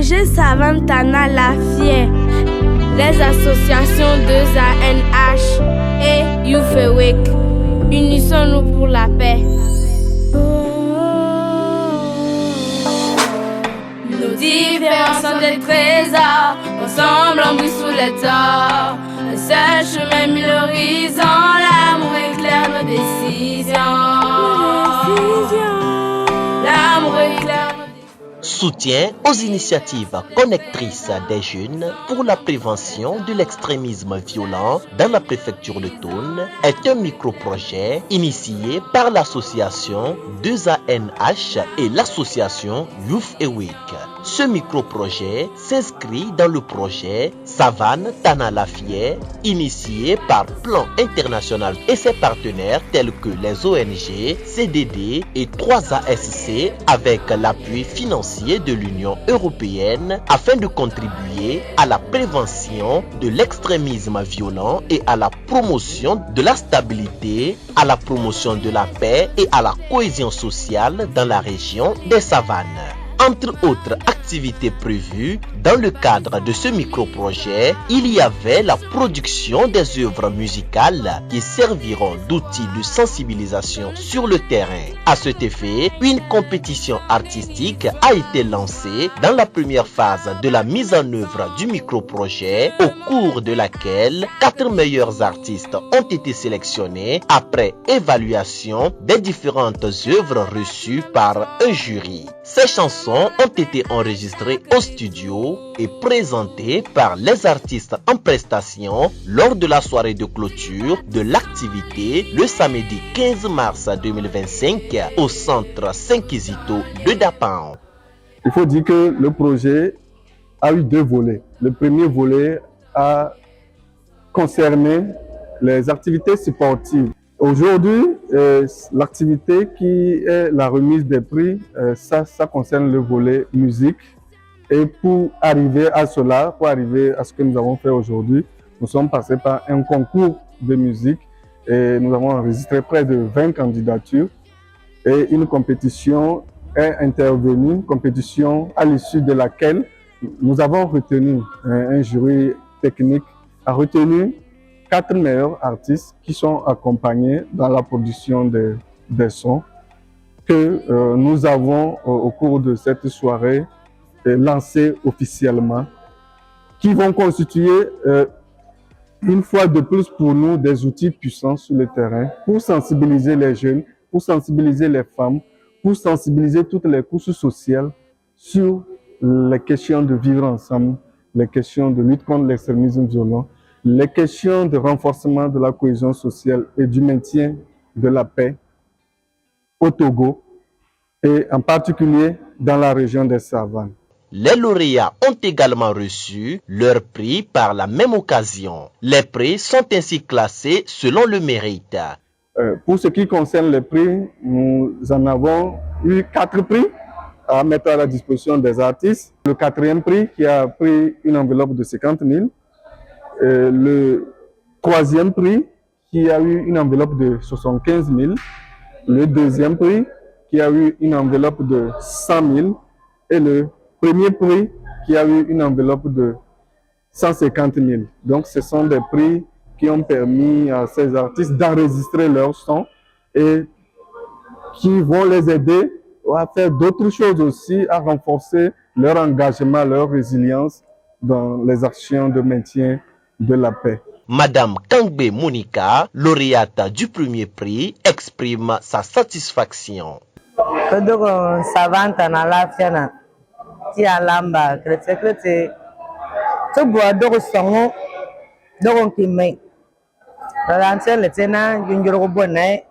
projet Savane Tana Lafié, les associations 2ANH et Youth Awake, unissons-nous pour la paix. Nos différences sont des trésors, ensemble on brille sous les torts. Le seul chemin mille horizons, l'amour éclaire nos décisions. L'amour éclaire nos décisions. Soutien aux initiatives connectrices des jeunes pour la prévention de l'extrémisme violent dans la préfecture de Thônes est un micro-projet initié par l'association 2ANH et l'association Youth Awake. Ce micro-projet s'inscrit dans le projet Savane Tana Lafié, initié par Plan International et ses partenaires tels que les ONG, CDD et 3ASC avec l'appui financier de l'Union européenne afin de contribuer à la prévention de l'extrémisme violent et à la promotion de la stabilité, à la promotion de la paix et à la cohésion sociale dans la région des savanes. Entre autres activités prévues dans le cadre de ce micro-projet, il y avait la production des œuvres musicales qui serviront d'outils de sensibilisation sur le terrain. À cet effet, une compétition artistique a été lancée dans la première phase de la mise en œuvre du micro-projet, au cours de laquelle 4 meilleurs artistes ont été sélectionnés après évaluation des différentes œuvres reçues par un jury. Ces chansons ont été enregistrées au studio et présentées par les artistes en prestation lors de la soirée de clôture de l'activité le samedi 15 mars 2025 au centre Saint-Kizito de Dapan. Il faut dire que le projet a eu 2 volets. Le premier volet a concerné les activités sportives. Aujourd'hui, l'activité qui est la remise des prix, ça concerne le volet musique. Et pour arriver à cela, pour arriver à ce que nous avons fait aujourd'hui, nous sommes passés par un concours de musique et nous avons enregistré près de 20 candidatures. Et une compétition est intervenue, une compétition à l'issue de laquelle nous avons retenu, un jury technique a retenu 4 meilleurs artistes qui sont accompagnés dans la production des sons que nous avons au cours de cette soirée lancés officiellement, qui vont constituer une fois de plus pour nous des outils puissants sur le terrain pour sensibiliser les jeunes, pour sensibiliser les femmes, pour sensibiliser toutes les couches sociales sur les questions de vivre ensemble, les questions de lutte contre l'extrémisme violent, les questions de renforcement de la cohésion sociale et du maintien de la paix au Togo et en particulier dans la région des savanes. Les lauréats ont également reçu leur prix par la même occasion. Les prix sont ainsi classés selon le mérite. Pour ce qui concerne les prix, nous en avons eu 4 prix à mettre à la disposition des artistes. Le 4e prix qui a pris une enveloppe de 50 000. Le 3e prix qui a eu une enveloppe de 75 000, le 2e prix qui a eu une enveloppe de 100 000 et le 1er prix qui a eu une enveloppe de 150 000. Donc ce sont des prix qui ont permis à ces artistes d'enregistrer leur son et qui vont les aider à faire d'autres choses aussi, à renforcer leur engagement, leur résilience dans les actions de maintien de la paix. Madame Kangbe Monica, lauréate du premier prix, exprime sa satisfaction. Savane Tana Lafié na ti alamba krete to bo dogo songo dogo kimai rance le tena junjuro ko bonai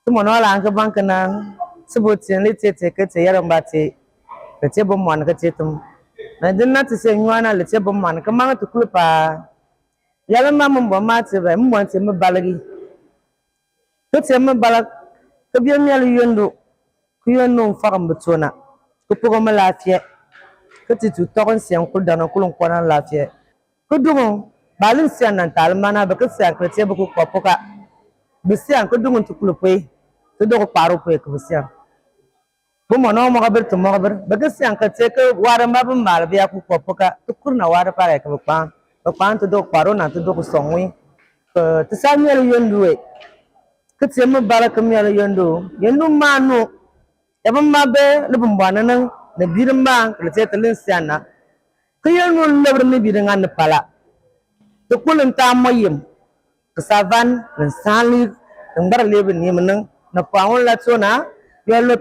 to mono la an bank na sibotin le tete kete yaramba te kete bo mon kete tum na dinna te se nywana le te bo mon ka manga to kulpa yala mamma bo mate ba mo te me balagi to te me balak to bi mi alu yondo ku yondo fagam betona ko pogo ma lafiya ko ti tu togon sian kul dana kulun kwana lafiya ko dungo balin sian nan talmana ba ko sian ko te bu ko poka bi sian ko dungo to kulpe to do ko paro ko sian bu mono mo gaber to mo gaber baga sian ka te ke wara ma bu mal biya ku popoka to kurna wara pare ka ba to do paro na to do songwi to samel yonduwe ke te mo bara ka mi yondu manu e ba mabe le bu mbana nan ne birma ke te te lin siana ke yonu lebre ne biringa ne pala to kulun ta moyim ke savan ne sali ngbar lebe ni menang na paon la tsona. Le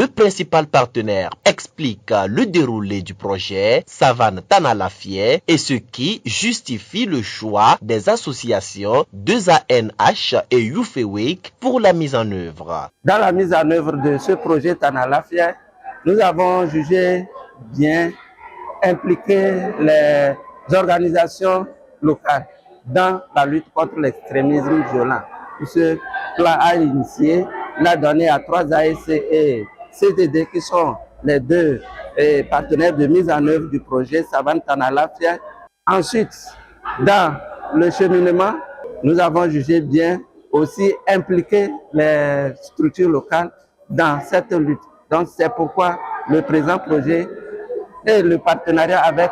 principal partenaire explique le déroulé du projet Savane Tanalafie et ce qui justifie le choix des associations 2ANH et Youfewik pour la mise en œuvre. Dans la mise en œuvre de ce projet Tanalafie, nous avons jugé bien impliquer les organisations locales dans la lutte contre l'extrémisme violent. Ce plan a initié, l'a donné à 3 ASC et CTD qui sont les 2 partenaires de mise en œuvre du projet Savane Tanalafie. Ensuite, dans le cheminement, nous avons jugé bien aussi impliquer les structures locales dans cette lutte. Donc c'est pourquoi le présent projet et le partenariat avec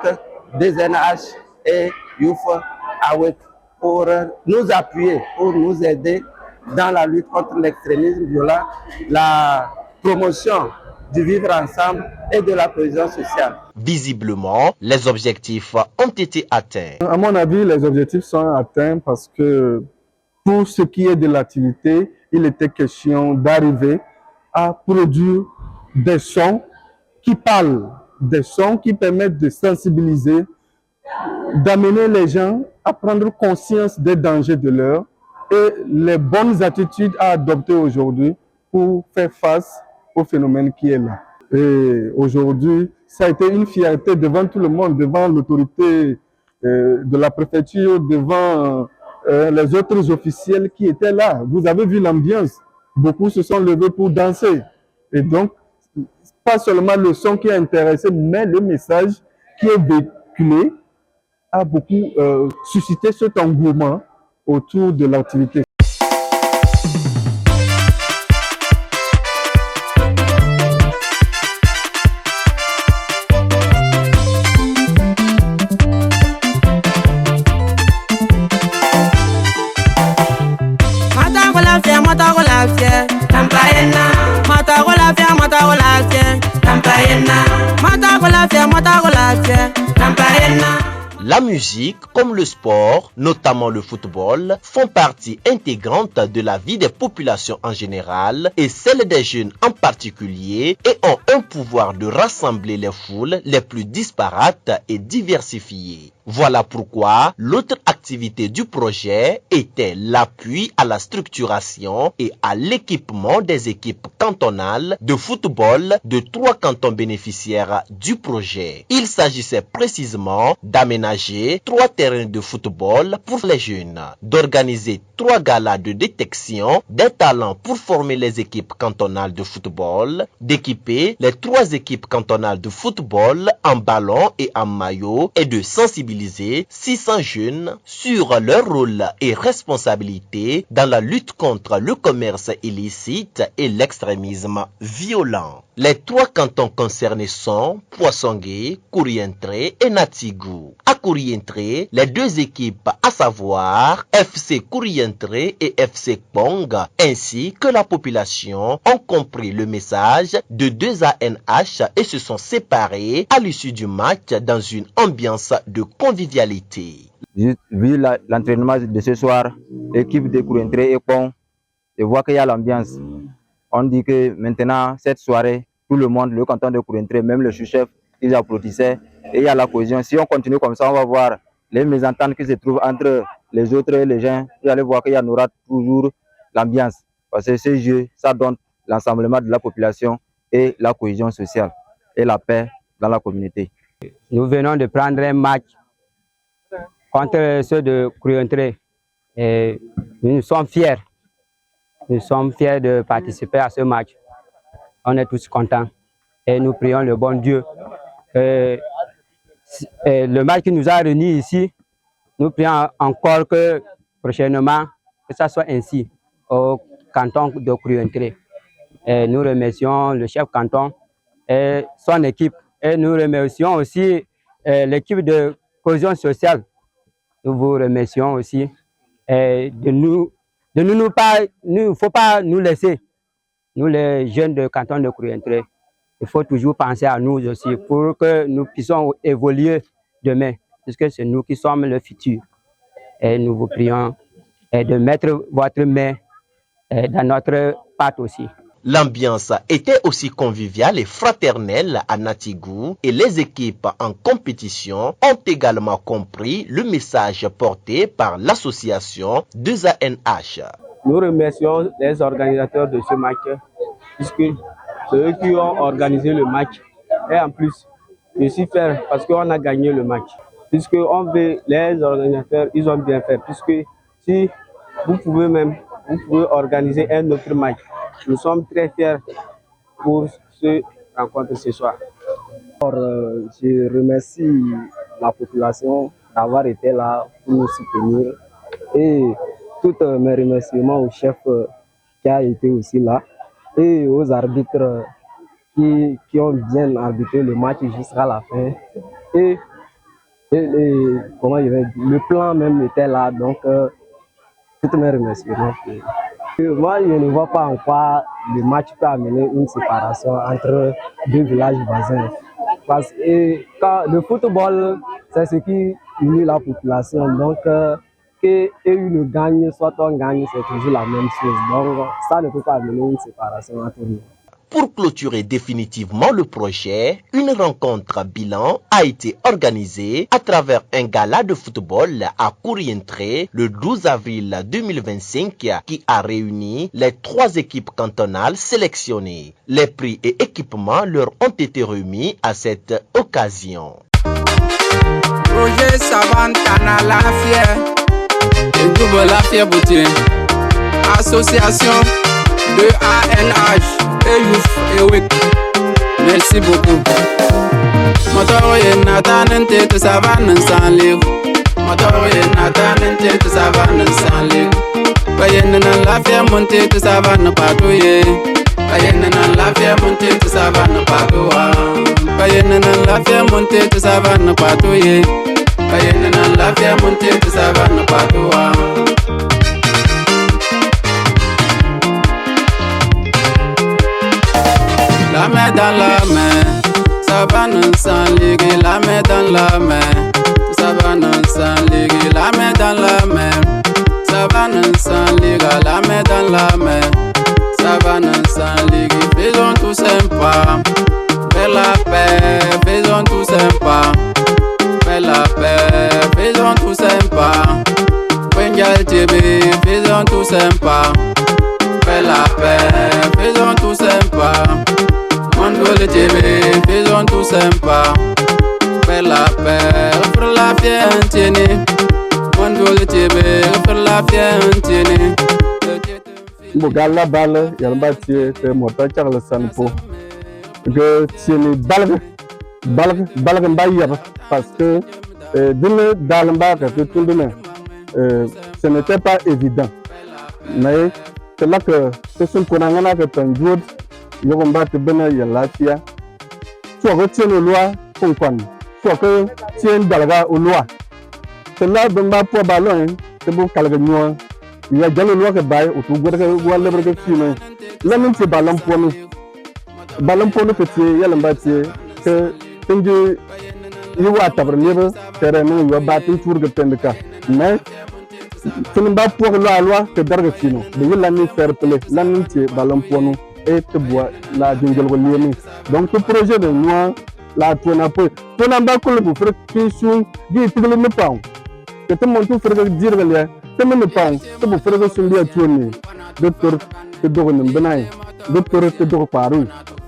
DZNH et Youth Awake pour nous appuyer, pour nous aider dans la lutte contre l'extrémisme violent, la promotion du vivre ensemble et de la cohésion sociale. Visiblement, les objectifs ont été atteints. À mon avis, les objectifs sont atteints parce que pour ce qui est de l'activité, il était question d'arriver à produire des sons qui parlent, des sons qui permettent de sensibiliser, d'amener les gens à prendre conscience des dangers de l'heure et les bonnes attitudes à adopter aujourd'hui pour faire face au phénomène qui est là. Et aujourd'hui, ça a été une fierté devant tout le monde, devant l'autorité de la préfecture, devant les autres officiels qui étaient là. Vous avez vu l'ambiance. Beaucoup se sont levés pour danser. Et donc, pas seulement le son qui a intéressé, mais le message qui est véhiculé a beaucoup suscité cet engouement autour de l'activité. La musique, comme le sport, notamment le football, font partie intégrante de la vie des populations en général et celle des jeunes en particulier et ont un pouvoir de rassembler les foules les plus disparates et diversifiées. Voilà pourquoi l'autre activité du projet était l'appui à la structuration et à l'équipement des équipes cantonales de football de 3 cantons bénéficiaires du projet. Il s'agissait précisément d'aménager 3 terrains de football pour les jeunes, d'organiser 3 galas de détection des talents pour former les équipes cantonales de football, d'équiper les 3 équipes cantonales de football en ballon et en maillot et de sensibiliser 600 jeunes sur leur rôle et responsabilité dans la lutte contre le commerce illicite et l'extrémisme violent. Les 3 cantons concernés sont Poissongué, Kourientré et Natigou. À Kourientré, les 2 équipes, à savoir FC Kourientré et FC Pong, ainsi que la population, ont compris le message de 2ANH et se sont séparés à l'issue du match dans une ambiance de convivialité. Vu l'entraînement de ce soir, l'équipe de Kourientré et Pong, je vois qu'il y a l'ambiance. On dit que maintenant, cette soirée, tout le monde, le canton de Kourientré, même le sous-chef, ils applaudissaient et il y a la cohésion. Si on continue comme ça, on va voir les mésententes qui se trouvent entre les autres et les gens. Vous allez voir qu'il y aura toujours l'ambiance. Parce que ce jeu, ça donne l'ensemblement de la population et la cohésion sociale et la paix dans la communauté. Nous venons de prendre un match contre ceux de Kourientré et nous sommes fiers. Nous sommes fiers de participer à ce match. On est tous contents et nous prions le bon Dieu. Le match qui nous a réunis ici, nous prions encore que prochainement, que ça soit ainsi. canton de Kouyentré. Nous remercions le chef canton et son équipe. Et nous remercions aussi l'équipe de cohésion sociale. Nous vous remercions aussi. Il ne faut pas nous laisser, nous les jeunes de canton de Kouyentré. Il faut toujours penser à nous aussi pour que nous puissions évoluer demain, puisque c'est nous qui sommes le futur. Et nous vous prions de mettre votre main dans notre pâte aussi. L'ambiance était aussi conviviale et fraternelle à Natigou et les équipes en compétition ont également compris le message porté par l'association 2ANH. Nous remercions les organisateurs de ce match, puisque c'est eux qui ont organisé le match. Et en plus, je suis fier parce qu'on a gagné le match. Puisque les organisateurs, ils ont bien fait. Puisque si vous pouvez organiser un autre match. Nous sommes très fiers pour ce rencontre ce soir. Je remercie la population d'avoir été là pour nous soutenir et tous mes remerciements au chef qui a été aussi là et aux arbitres qui ont bien arbitré le match jusqu'à la fin. Et comment je vais dire, le plan même était là, donc tous mes remerciements. Moi, je ne vois pas en quoi le match peut amener une séparation entre deux villages voisins. Parce que le football, c'est ce qui unit la population. Donc, qu'une gagne, soit on gagne, c'est toujours la même chose. Donc, ça ne peut pas amener une séparation entre nous. Pour clôturer définitivement le projet, une rencontre bilan a été organisée à travers un gala de football à Kouyentré le 12 avril 2025 qui a réuni les 3 équipes cantonales sélectionnées. Les prix et équipements leur ont été remis à cette occasion. Projet Savane Tanalafia et Double Lafia Boutier, association 2ANH et Youth et WIC. Merci beaucoup. Motor et Nathan et Savane sans livre. Motor et Nathan et Savane sans livre. Payen dans la fière montée de Savane patouille. Payen dans la fière montée de Savane patouille. Payen dans la fière montée de Savane patouille. Payen dans la fière montée de Savane patouille. La main dans la main, Savane sans ligue, la main dans la main, Savane sans ligue, la main dans la main, Savane sans ligue, la main dans la main, Savane sans ligue, faisons tout sympa, fais la paix, faisons tout sympa, fais la paix, faisons tout sympa, Bengal TV, faisons tout sympa, fais la paix, faisons tout sympa. Mandole TV, faisons tout sympa. Fais la paix, offre la fière. Mandole TV, offre la fière. Bugala balle, yalbati, te moto Charles Sanpo. Que tieni balgue mbaïa parce que d'une dalamba que tout le monde, ce n'était pas évident. Mais c'est là que c'est ce qu'on a fait un jour. Nous avons battu la FIA. Soit que tiens aux lois, soit que tiens d'alga aux lois. C'est là que nous avons ballon, c'est pour calmer. Il y a déjà le loi que baille, ou tout le monde qui filme. Là, même c'est ballon pour nous. Ballon pour nous, petit, il y a le bâti. Que, il y a un terrain, il y a un bâti pour le pendeca. Mais, ce n'est pas pour la loi que d'argent fino. Il y a l'année fair play, l'année c'est ballon pour nous. Et te bois la jungle liemi. Donc ce projet de moi la tourne peu. Ton amba pour faire question dit tout le monde pas. Que tout le monde faire dire que là, tout le monde pas. Tu peux faire que sur les tourner. Docteur te donne un benay. Docteur te donne paru.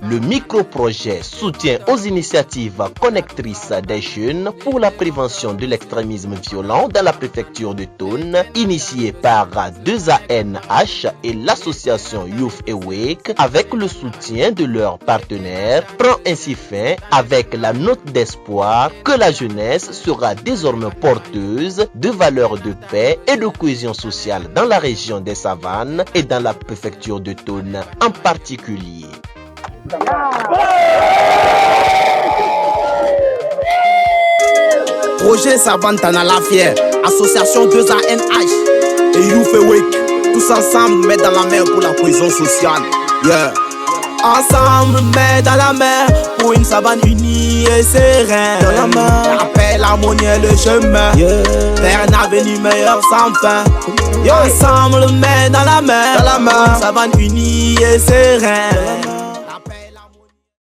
Le micro-projet soutient aux initiatives connectrices des jeunes pour la prévention de l'extrémisme violent dans la préfecture de Thun, initié par 2ANH et l'association Youth Awake avec le soutien de leurs partenaires, prend ainsi fin avec la note d'espoir que la jeunesse sera désormais porteuse de valeurs de paix et de cohésion sociale dans la région des Savanes et dans la préfecture de Thun en particulier. Projet Savane Tanalafia, association 2ANH et Youth Awake, tous ensemble mettre dans la mer pour la cohésion sociale. Yeah. Ensemble mettre dans la mer pour une savane unie et sereine. Dans la main, la paix, l'harmonie et le chemin, vers un avenir meilleur sans fin. Ensemble mettre dans la mer, pour une savane unie et sereine.